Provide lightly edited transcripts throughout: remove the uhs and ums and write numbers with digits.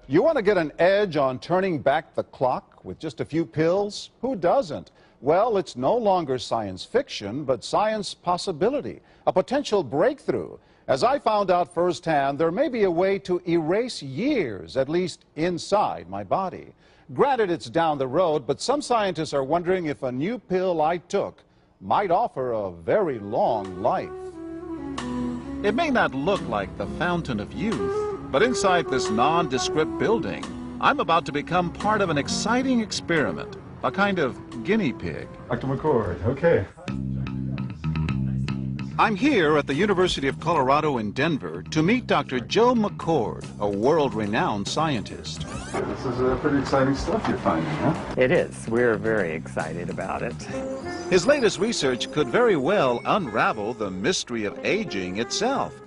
You want to get an edge on turning back the clock with just a few pills? Who doesn't? Well, it's no longer science fiction, but science possibility, a potential breakthrough. As I found out firsthand, there may be a way to erase years, at least inside my body. Granted, it's down the road, but some scientists are wondering if a new pill I took might offer a very long life. It may not look like the fountain of youth, but inside this nondescript building, I'm about to become part of an exciting experiment, a kind of guinea pig. Dr. McCord, okay. I'm here at the University of Colorado in Denver to meet Dr. Joe McCord, a world-renowned scientist. This is pretty exciting stuff you're finding, huh? It is. We're very excited about it. His latest research could very well unravel the mystery of aging itself.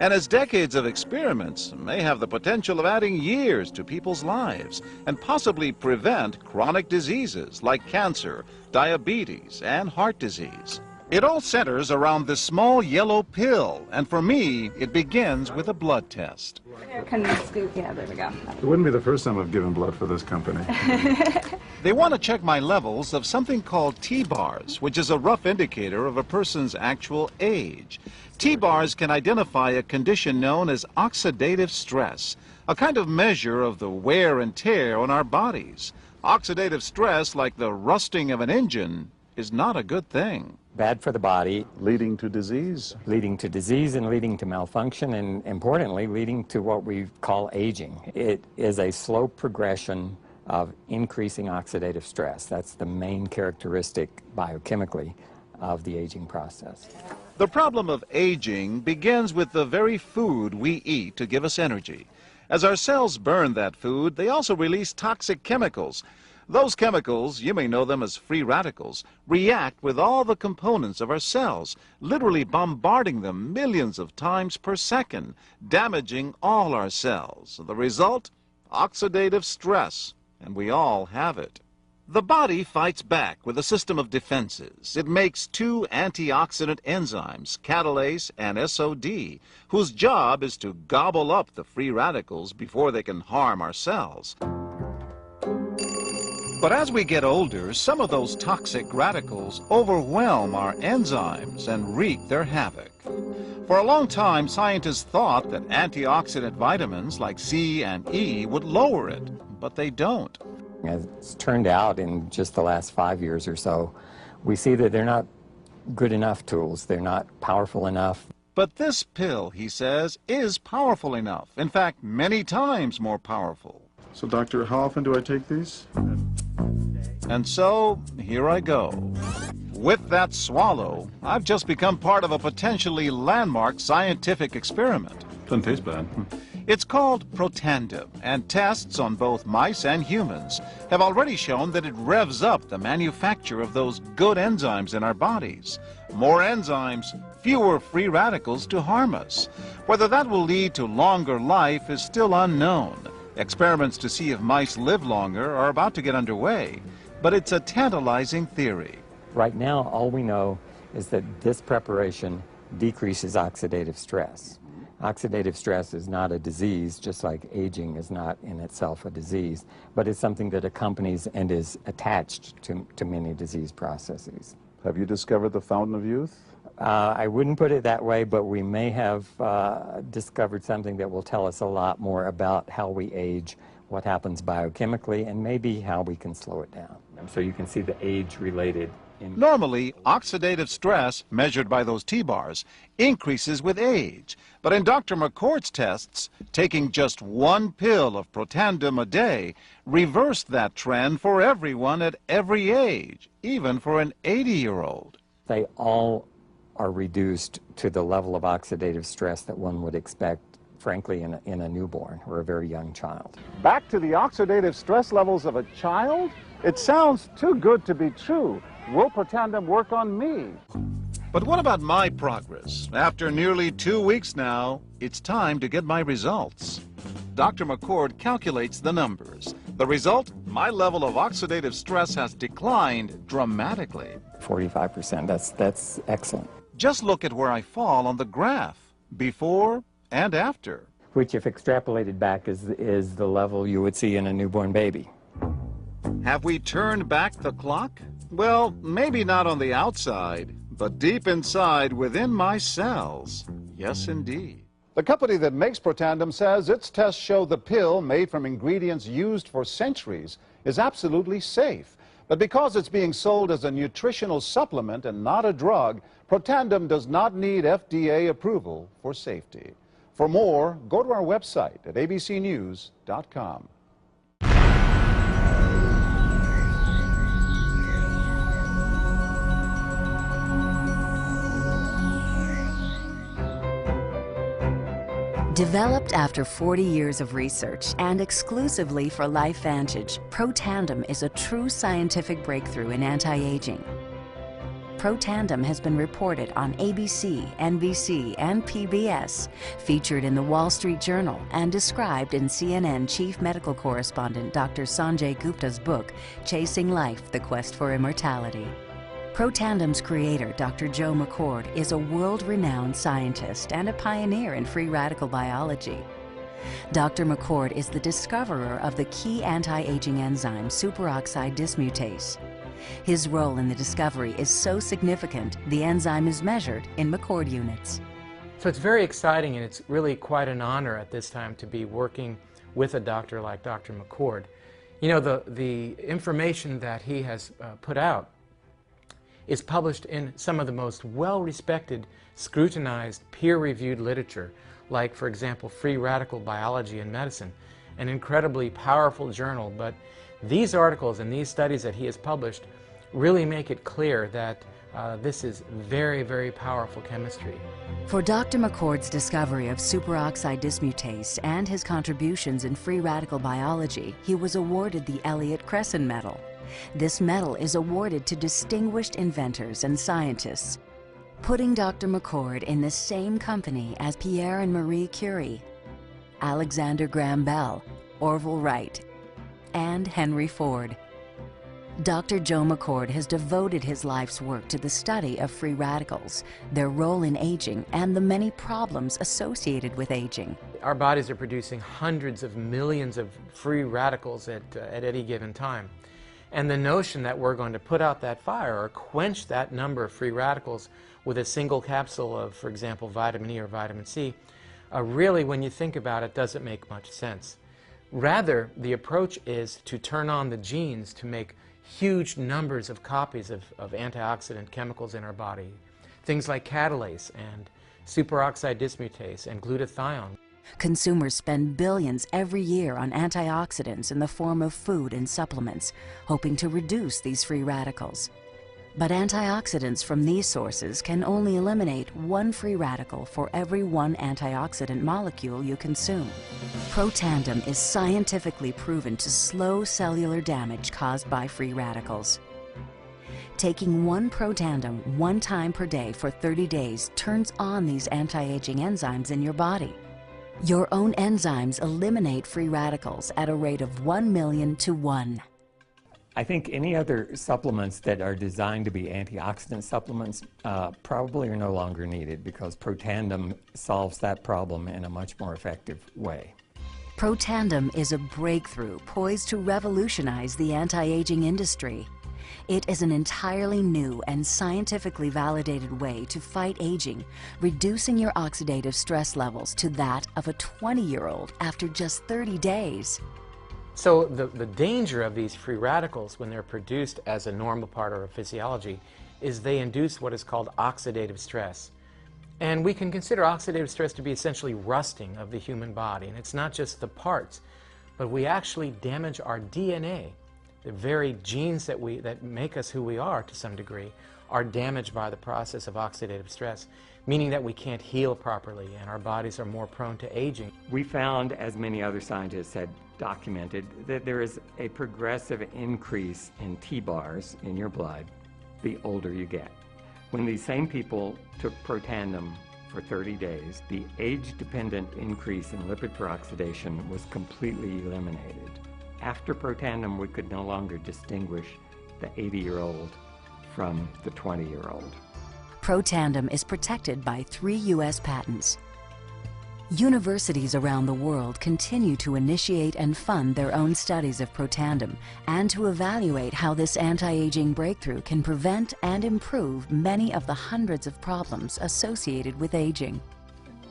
And his decades of experiments may have the potential of adding years to people's lives and possibly prevent chronic diseases like cancer, diabetes, and heart disease. It all centers around this small yellow pill, and for me, it begins with a blood test. Can you scoop? Yeah, there we go. It wouldn't be the first time I've given blood for this company. They want to check my levels of something called T-bars, which is a rough indicator of a person's actual age. T-bars can identify a condition known as oxidative stress, a kind of measure of the wear and tear on our bodies. Oxidative stress, like the rusting of an engine, is not a good thing. Bad for the body. Leading to disease? Leading to disease and leading to malfunction, and importantly, leading to what we call aging. It is a slow progression of increasing oxidative stress. That's the main characteristic biochemically of the aging process. The problem of aging begins with the very food we eat to give us energy. As our cells burn that food, they also release toxic chemicals. Those chemicals, you may know them as free radicals, react with all the components of our cells, literally bombarding them millions of times per second, damaging all our cells. The result? Oxidative stress, and we all have it. The body fights back with a system of defenses. It makes two antioxidant enzymes, catalase and SOD, whose job is to gobble up the free radicals before they can harm our cells. But as we get older, some of those toxic radicals overwhelm our enzymes and wreak their havoc. For a long time, scientists thought that antioxidant vitamins like C and E would lower it, but they don't. As it's turned out in just the last 5 years or so, we see that they're not good enough tools. They're not powerful enough. But this pill, he says, is powerful enough. In fact, many times more powerful. So, doctor, how often do I take these? And so, here I go. With that swallow, I've just become part of a potentially landmark scientific experiment. Doesn't taste bad. It's called Protandim, and tests on both mice and humans have already shown that it revs up the manufacture of those good enzymes in our bodies. More enzymes, fewer free radicals to harm us. Whether that will lead to longer life is still unknown. Experiments to see if mice live longer are about to get underway, but it's a tantalizing theory. Right now, all we know is that this preparation decreases oxidative stress. Oxidative stress is not a disease, just like aging is not in itself a disease, but it's something that accompanies and is attached to many disease processes. Have you discovered the fountain of youth? I wouldn't put it that way, but we may have discovered something that will tell us a lot more about how we age, what happens biochemically, and maybe how we can slow it down. So you can see the age-related. Normally, oxidative stress, measured by those T-bars, increases with age. But in Dr. McCord's tests, taking just one pill of Protandim a day reversed that trend for everyone at every age, even for an 80-year-old. They all are reduced to the level of oxidative stress that one would expect, frankly, in a newborn or a very young child. Back to the oxidative stress levels of a child? It sounds too good to be true. Will Protandim work on me? But what about my progress? After nearly 2 weeks now, it's time to get my results. Dr. McCord calculates the numbers. The result? My level of oxidative stress has declined dramatically. 45%, that's excellent. Just look at where I fall on the graph, before and after. which if extrapolated back is the level you would see in a newborn baby. Have we turned back the clock? Well, maybe not on the outside, but deep inside within my cells. Yes, indeed. The company that makes Protandim says its tests show the pill, made from ingredients used for centuries, is absolutely safe. But because it's being sold as a nutritional supplement and not a drug, Protandim does not need FDA approval for safety. For more, go to our website at abcnews.com. Developed after 40 years of research and exclusively for LifeVantage, Protandim is a true scientific breakthrough in anti-aging. Protandim has been reported on ABC, NBC, and PBS, featured in the Wall Street Journal, and described in CNN Chief Medical Correspondent Dr. Sanjay Gupta's book, Chasing Life, The Quest for Immortality. Protandim's creator, Dr. Joe McCord, is a world-renowned scientist and a pioneer in free radical biology. Dr. McCord is the discoverer of the key anti-aging enzyme superoxide dismutase. His role in the discovery is so significant, the enzyme is measured in McCord units. So it's very exciting, and it's really quite an honor at this time to be working with a doctor like Dr. McCord. You know, the information that he has put out is published in some of the most well-respected, scrutinized, peer-reviewed literature, like, for example, Free Radical Biology and Medicine, an incredibly powerful journal. But these articles and these studies that he has published really make it clear that this is very, very powerful chemistry. For Dr. McCord's discovery of superoxide dismutase and his contributions in free radical biology, he was awarded the Elliott Cresson Medal. This medal is awarded to distinguished inventors and scientists, putting Dr. McCord in the same company as Pierre and Marie Curie, Alexander Graham Bell, Orville Wright, and Henry Ford. Dr. Joe McCord has devoted his life's work to the study of free radicals, their role in aging, and the many problems associated with aging. Our bodies are producing hundreds of millions of free radicals at any given time. And the notion that we're going to put out that fire or quench that number of free radicals with a single capsule of, for example, vitamin E or vitamin C, really, when you think about it, doesn't make much sense. Rather, the approach is to turn on the genes to make huge numbers of copies of antioxidant chemicals in our body, things like catalase and superoxide dismutase and glutathione. Consumers spend billions every year on antioxidants in the form of food and supplements, hoping to reduce these free radicals. But antioxidants from these sources can only eliminate one free radical for every one antioxidant molecule you consume. Protandim is scientifically proven to slow cellular damage caused by free radicals. Taking one Protandim 1 time per day for 30 days turns on these anti-aging enzymes in your body. Your own enzymes eliminate free radicals at a rate of 1 million to 1. I think any other supplements that are designed to be antioxidant supplements probably are no longer needed, because Protandim solves that problem in a much more effective way. Protandim is a breakthrough poised to revolutionize the anti-aging industry. It is an entirely new and scientifically validated way to fight aging, reducing your oxidative stress levels to that of a 20-year-old after just 30 days. So the danger of these free radicals when they're produced as a normal part of our physiology is they induce what is called oxidative stress. And we can consider oxidative stress to be essentially rusting of the human body. And it's not just the parts, but we actually damage our DNA. The very genes that make us who we are to some degree are damaged by the process of oxidative stress, meaning that we can't heal properly and our bodies are more prone to aging. We found, as many other scientists had documented, that there is a progressive increase in T-bars in your blood the older you get. When these same people took Protandim for 30 days, the age-dependent increase in lipid peroxidation was completely eliminated. After Protandim, we could no longer distinguish the 80-year-old from the 20-year-old. Protandim is protected by 3 U.S. patents. Universities around the world continue to initiate and fund their own studies of Protandim and to evaluate how this anti-aging breakthrough can prevent and improve many of the hundreds of problems associated with aging.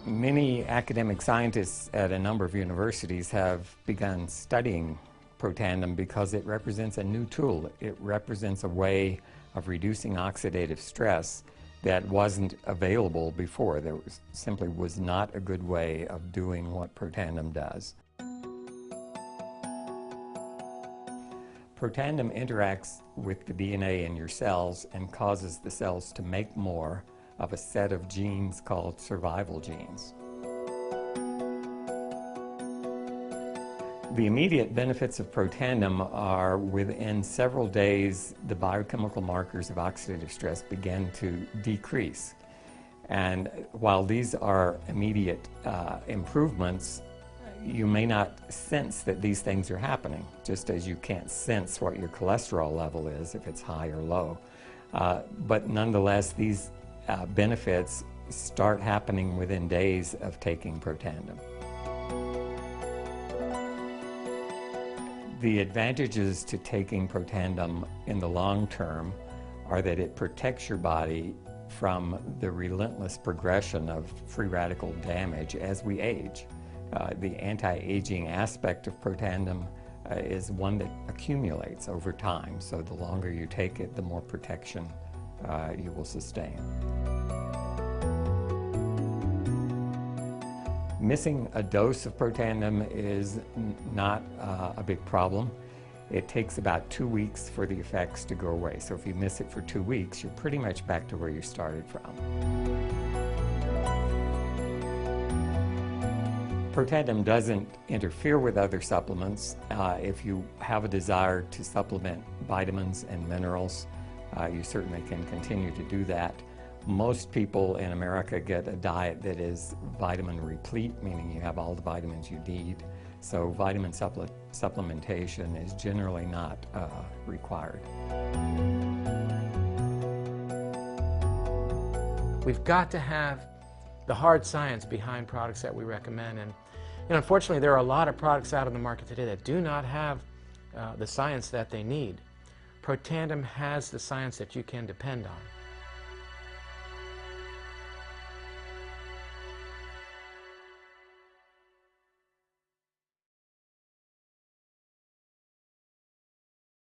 Many academic scientists at a number of universities have begun studying Protandim because it represents a new tool. It represents a way of reducing oxidative stress that wasn't available before. There simply was not a good way of doing what Protandim does. Protandim interacts with the DNA in your cells and causes the cells to make more of a set of genes called survival genes. The immediate benefits of Protandim are within several days, the biochemical markers of oxidative stress begin to decrease. And while these are immediate improvements, you may not sense that these things are happening, just as you can't sense what your cholesterol level is if it's high or low. But nonetheless, these benefits start happening within days of taking Protandim. The advantages to taking Protandim in the long term are that it protects your body from the relentless progression of free radical damage as we age. The anti-aging aspect of Protandim is one that accumulates over time, so the longer you take it, the more protection you will sustain. Missing a dose of Protandim is not a big problem. It takes about 2 weeks for the effects to go away. So if you miss it for 2 weeks, you're pretty much back to where you started from. Protandim doesn't interfere with other supplements. If you have a desire to supplement vitamins and minerals, you certainly can continue to do that. Most people in America get a diet that is vitamin replete, meaning you have all the vitamins you need. So vitamin supplementation is generally not required. We've got to have the hard science behind products that we recommend. And unfortunately, there are a lot of products out on the market today that do not have the science that they need. Protandim has the science that you can depend on.